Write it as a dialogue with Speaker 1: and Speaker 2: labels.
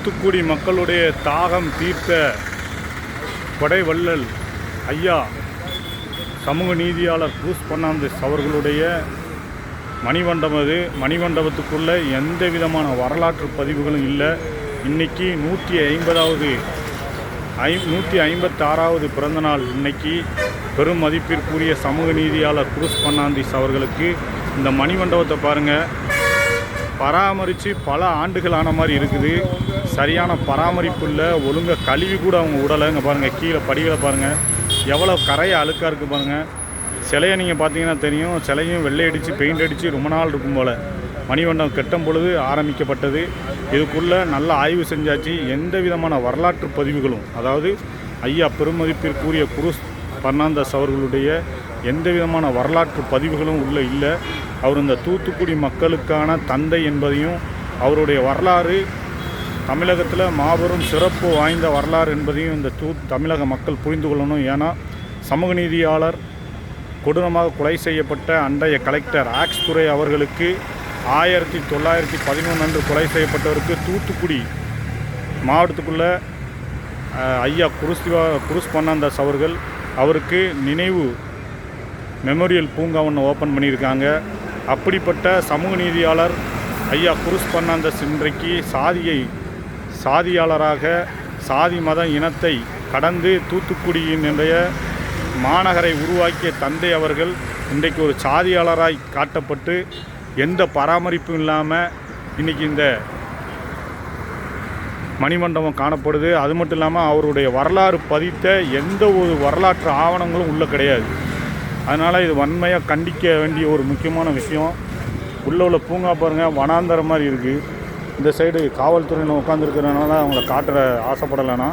Speaker 1: தூத்துக்குடி மக்களுடைய தாகம் தீர்த்த கொடைவள்ளல் ஐயா சமூக நீதியாளர் குரூஸ் பெர்னாண்டஸ் அவர்களுடைய மணிமண்டபம். அது மணிமண்டபத்துக்குள்ளே எந்த விதமான வரலாற்று பதிவுகளும் இல்லை. இன்றைக்கி 156வது பிறந்தநாள். இன்றைக்கி பெரும் மதிப்பிற்குரிய சமூக நீதியாளர் குரூஸ் பெர்னாண்டஸ் அவர்களுக்கு இந்த மணிமண்டபத்தை பாருங்கள், பராமரித்து பல ஆண்டுகள் ஆன மாதிரி இருக்குது. சரியான பராமரிப்பு இல்லை, ஒழுங்காக கழுவி கூட அவங்க விடலை. இங்கே பாருங்கள், கீழே படிகளை பாருங்கள், எவ்வளோ கரையை அழுக்காக இருக்குது பாருங்கள். சிலையை நீங்கள் பார்த்தீங்கன்னா தெரியும், சிலையும் வெள்ளை அடித்து பெயிண்ட் அடித்து ரொம்ப நாள் இருக்கும் போல். மணிமண்டபம் கட்டும் பொழுது ஆரம்பிக்கப்பட்டது. இதுக்குள்ளே நல்ல ஆய்வு செஞ்சாச்சு. எந்த விதமான வரலாற்று பதிவுகளும், அதாவது ஐயா பெருமதிப்பிற்குரிய குரூஸ் பெர்னாண்டஸ் அவர்களுடைய எந்த விதமான வரலாற்று பதிவுகளும் உள்ளே இல்லை. அவர் இந்த தூத்துக்குடி மக்களுக்கான தந்தை என்பதையும், அவருடைய வரலாறு தமிழகத்தில் மாபெரும் சிறப்பு வாய்ந்த வரலாறு என்பதையும் இந்த தமிழக மக்கள் புரிந்து கொள்ளணும். ஏன்னா சமூக நீதியாளர் கொடூரமாக கொலை செய்யப்பட்ட அன்றைய கலெக்டர் ஆக்ஸ் துரை அவர்களுக்கு 1911 அன்று கொலை செய்யப்பட்டவருக்கு தூத்துக்குடி மாவட்டத்துக்குள்ளே ஐயா குரூஸ் பெர்னாண்டஸ் அவருக்கு நினைவு மெமோரியல் பூங்கா ஒன்று ஓப்பன் பண்ணியிருக்காங்க. அப்படிப்பட்ட சமூக நீதியாளர் ஐயா குரூஸ் பெர்னாண்டஸ் இன்றைக்கு சாதியாளராக சாதி மத இனத்தை கடந்து தூத்துக்குடியினுடைய மாநகரை உருவாக்கிய தந்தை அவர்கள் இன்றைக்கு ஒரு சாதியாளராய் காட்டப்பட்டு எந்த பராமரிப்பும் இல்லாமல் இன்றைக்கி இந்த மணிமண்டபம் காணப்படுது. அது மட்டும் இல்லாமல் அவருடைய வரலாறு பதித்த எந்த ஒரு வரலாற்று ஆவணங்களும் உள்ளே கிடையாது. அதனால் இது வன்மையாக கண்டிக்க வேண்டிய ஒரு முக்கியமான விஷயம். உள்ளே உள்ள பூங்கா பாருங்கள், வனாந்தரம் மாதிரி இருக்குது. இந்த சைடு காவல்துறையில் உட்காந்துருக்கிறதுனால அவங்கள காட்டுற ஆசைப்படலைன்னா